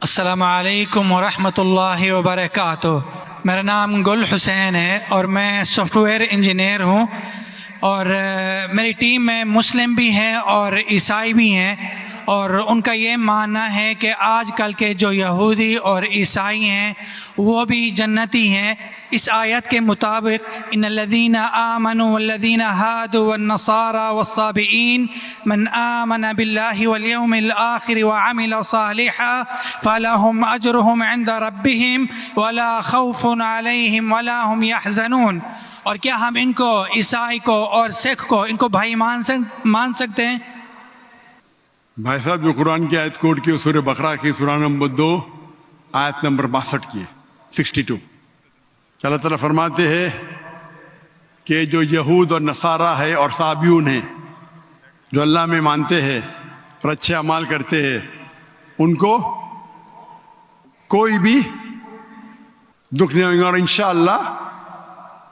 السلام علیکم ورحمۃ اللہ وبرکاتہ۔ میرا نام گل حسین ہے اور میں سافٹ ویئر انجینئر ہوں، اور میری ٹیم میں مسلم بھی ہیں اور عیسائی بھی ہیں، اور ان کا یہ ماننا ہے کہ آج کل کے جو یہودی اور عیسائی ہیں وہ بھی جنتی ہیں۔ اس آیت کے مطابق ان الذین آمنوا والذین ہادوا والنصارى والصابئین من آمن باللہ والیوم الآخر وعمل صالحا فلہم اجرہم عند ربہم ولا خوف علیہم ولا هم یحزنون۔ اور کیا ہم ان کو، عیسائی کو اور سکھ کو، ان کو بھائی مان سکتے ہیں؟ بھائی صاحب جو قرآن کی آیت کوٹ کی سورہ بقرہ کی سورہ نمبر 2 آیت نمبر 62 کی 62 کہ اللہ تعالیٰ فرماتے ہیں کہ جو یہود اور نصارہ ہے اور صابیون ہیں، جو اللہ میں مانتے ہیں اور اچھے اعمال کرتے ہیں، ان کو کوئی بھی دکھ نہیں ہوگا، اور انشاءاللہ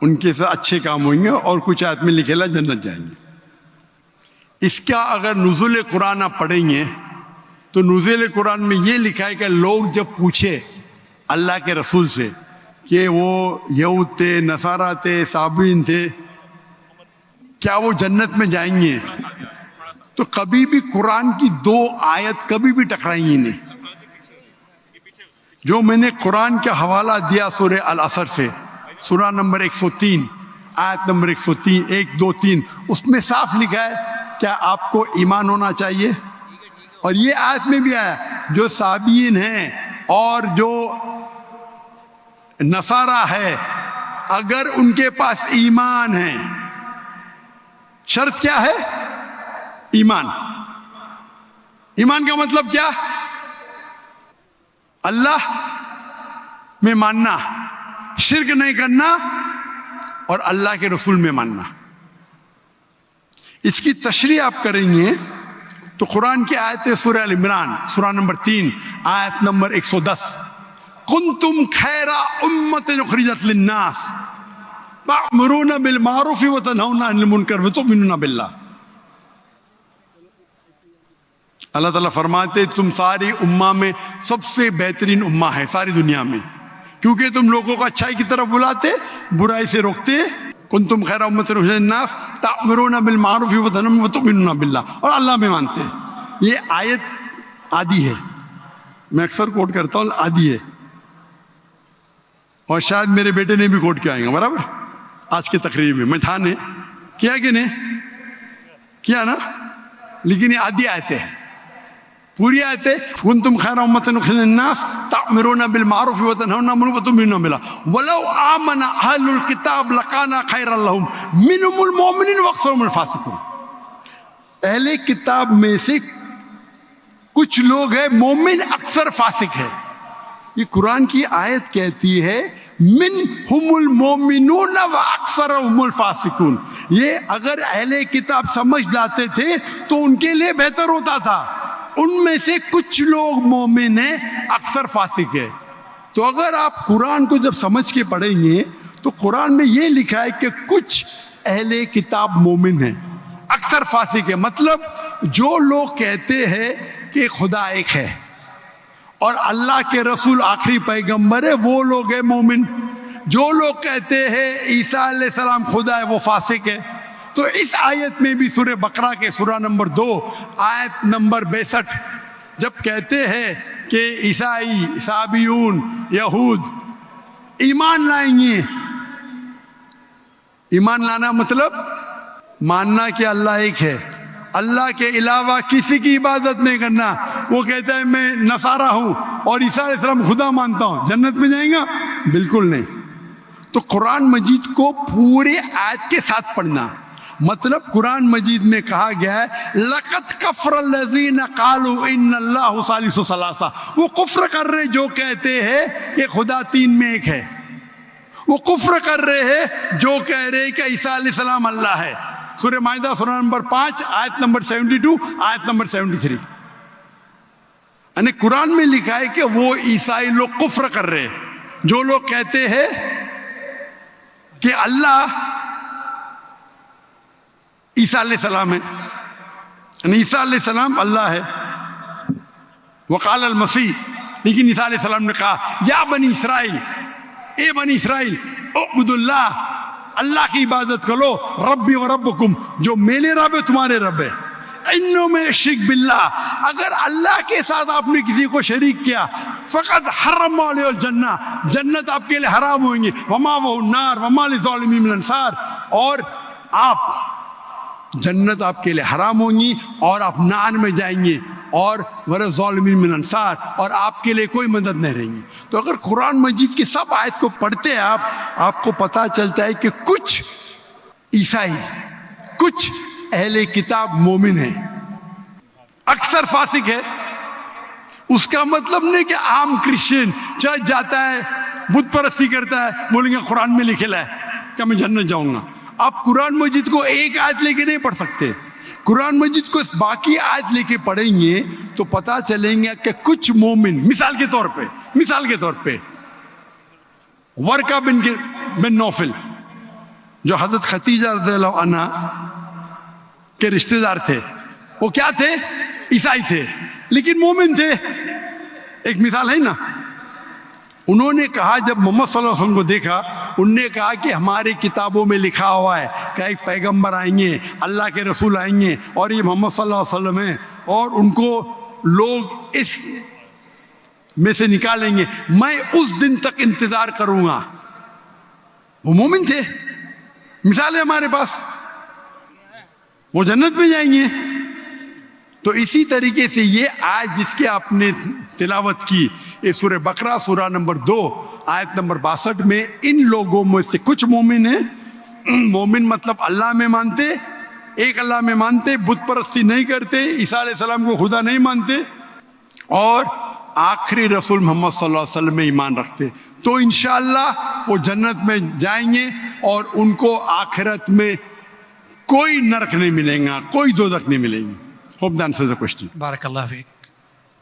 ان کے ساتھ اچھے کام ہوئیں گے، اور کچھ آیت میں لکھے لا جنت جائیں گے۔ اس کا اگر نزول قرآن آپ پڑھیں گے تو نزول قرآن میں یہ لکھا ہے کہ لوگ جب پوچھے اللہ کے رسول سے کہ وہ یہود تھے، نصارہ تھے، صابئین تھے، کیا وہ جنت میں جائیں گے، تو کبھی بھی قرآن کی 2 آیت کبھی بھی ٹکرائیں گی نہیں۔ جو میں نے قرآن کا حوالہ دیا سورہ العصر سے، سورہ نمبر 103 آیت نمبر 103 1 2 3، اس میں صاف لکھا ہے کیا آپ کو ایمان ہونا چاہیے، اور یہ آیت میں بھی آیا جو صابئین ہیں اور جو نصارہ ہے اگر ان کے پاس ایمان ہے، شرط کیا ہے؟ ایمان۔ ایمان کا مطلب کیا؟ اللہ میں ماننا، شرک نہیں کرنا، اور اللہ کے رسول میں ماننا۔ اس کی تشریح آپ کریں گے تو قرآن کی آیت سورہ ال عمران سورہ نمبر 3 آیت نمبر 110 کنتم خیر امۃ اخرجت للناس تأمرون بالمعروف وتنہون عن المنکر وتؤمنون باللہ۔ اللہ تعالیٰ فرماتے تم ساری امہ میں سب سے بہترین امہ ہے ساری دنیا میں، کیونکہ تم لوگوں کو اچھائی کی طرف بلاتے، برائی سے روکتے۔ کنتم خیر امۃ اخرجت للناس تأمرون بالمعروف وتؤمنون باللہ، اور اللہ میں مانتے۔ یہ آیت آدھی ہے، میں اکثر کوٹ کرتا ہوں، آدھی ہے، اور شاید میرے بیٹے نے بھی کوٹ کیا آئیں گا برابر آج کی تقریر میں تھا نے کیا کہ نہیں کیا نا، لیکن یہ آدھی آیت ہے، پوری آیت ہے کنتم خیر امۃ اخرجت للناس تأمرون بالمعروف وتنہون عن المنکر وتؤمنون باللہ ولو آمن اہل الکتاب لکان خیرا لہم منہم المؤمنون واکثرہم الفاسقون۔ اہل کتاب میں سے کچھ لوگ ہیں مومن، اکثر فاسق ہے۔ یہ قرآن کی آیت کہتی ہے منہم المؤمنون واکثرہم الفاسقون۔ یہ اگر اہل کتاب سمجھ لاتے تھے تو ان کے لیے بہتر ہوتا تھا، ان میں سے کچھ لوگ مومن ہیں، اکثر فاسق ہے۔ تو اگر آپ قرآن کو جب سمجھ کے پڑھیں گے تو قرآن میں یہ لکھا ہے کہ کچھ اہل کتاب مومن ہیں، اکثر فاسق ہے۔ مطلب جو لوگ کہتے ہیں کہ خدا ایک ہے اور اللہ کے رسول آخری پیغمبر ہے، وہ لوگ ہیں مومن۔ جو لوگ کہتے ہیں عیسیٰ علیہ السلام خدا ہے، وہ فاسق ہے۔ تو اس آیت میں بھی سورہ بقرہ کے سورہ نمبر 2 آیت نمبر 62 جب کہتے ہیں کہ عیسائی، صابیون، یہود ایمان لائیں گے، ایمان لانا مطلب ماننا کہ اللہ ایک ہے، اللہ کے علاوہ کسی کی عبادت نہیں کرنا۔ وہ کہتا ہے میں نصارہ ہوں اور عیسیٰ علیہ السلام خدا مانتا ہوں، جنت میں جائیں گا؟ بالکل نہیں۔ تو قرآن مجید کو پورے آیت کے ساتھ پڑھنا، مطلب قرآن مجید میں کہا گیا ہے لَقَدْ كَفَرَ الَّذِينَ قَالُوا إِنَّ اللَّهُ ثَالِثُ ثَلَاثَةٍ۔ وہ کفر کر رہے جو کہتے ہیں کہ خدا 3 میں ایک ہے، وہ کفر کر رہے ہیں جو کہہ رہے کہ عیسیٰ علیہ السلام اللہ ہے۔ سورہ مائدہ سورہ نمبر 5 آیت نمبر 72 آیت نمبر 73۔ یعنی قرآن میں لکھا ہے کہ وہ عیسائی لوگ کفر کر رہے ہیں جو لوگ کہتے ہیں کہ اللہ عیسیٰ علیہ السلام ہے، یعنی عیسیٰ علیہ السلام اللہ ہے۔ وقال المسیح لیکن عیسیٰ علیہ السلام نے کہا یا بنی اسرائیل، اے بنی اسرائیل، اعبدوا اللہ، اللہ کی عبادت کرو، ربی و ربکم، جو میرے رب ہے تمہارے رب ہے، انہوں میں شرک باللہ، اگر اللہ کے ساتھ آپ نے کسی کو شریک کیا، فقط حرم علیہ الجنہ، جنت آپ کے لیے حرام ہوئیں گے، وما وہ النار وما للظالمین من انصار، اور آپ جنت آپ کے لیے حرام ہوں گی اور آپ نار میں جائیں گے، اور وللظالمین من انصار، اور آپ کے لیے کوئی مدد نہیں رہیں گی۔ تو اگر قرآن مجید کی سب آیت کو پڑھتے ہیں آپ کو پتہ چلتا ہے کہ کچھ عیسائی، کچھ اہل کتاب مومن ہیں، اکثر فاسق ہے۔ اس کا مطلب نہیں کہ عام کرسچن چرچ جاتا ہے، بت پرستی کرتا ہے، بولیں گے قرآن میں لکھا ہے کہ میں جنت جاؤں گا۔ آپ قرآن مجید کو ایک آیت لے کے نہیں پڑھ سکتے، قرآن مجید کو باقی آیت لے کے پڑھیں گے تو پتا چلیں گے کہ کچھ مومن، مثال کے طور پہ ورقہ بن نوفل جو حضرت خدیجہ رضی اللہ عنہ کے رشتہ دار تھے، وہ کیا تھے؟ عیسائی تھے لیکن مومن تھے۔ ایک مثال ہے نا، انہوں نے کہا جب محمد صلی اللہ علیہ وسلم کو دیکھا، انہوں نے کہا کہ ہماری کتابوں میں لکھا ہوا ہے کہ ایک پیغمبر آئیں گے، اللہ کے رسول آئیں گے، اور یہ محمد صلی اللہ علیہ وسلم ہیں، اور ان کو لوگ اس میں سے نکالیں گے، میں اس دن تک انتظار کروں گا۔ وہ مومن تھے، مثال ہے ہمارے پاس، وہ جنت میں جائیں گے۔ تو اسی طریقے سے یہ آیت جس کے آپ نے تلاوت کی، یہ سورہ بقرہ سورہ نمبر 2 آیت نمبر 62 میں ان لوگوں میں سے کچھ مومن ہیں۔ مومن مطلب اللہ میں مانتے، ایک اللہ میں مانتے، بت پرستی نہیں کرتے، عیسیٰ علیہ السلام کو خدا نہیں مانتے، اور آخری رسول محمد صلی اللہ علیہ وسلم میں ایمان رکھتے، تو انشاءاللہ وہ جنت میں جائیں گے، اور ان کو آخرت میں کوئی نرک نہیں ملے گا، کوئی دوزخ نہیں ملے گی۔ Hope that answers the question. بارک اللہ فیک۔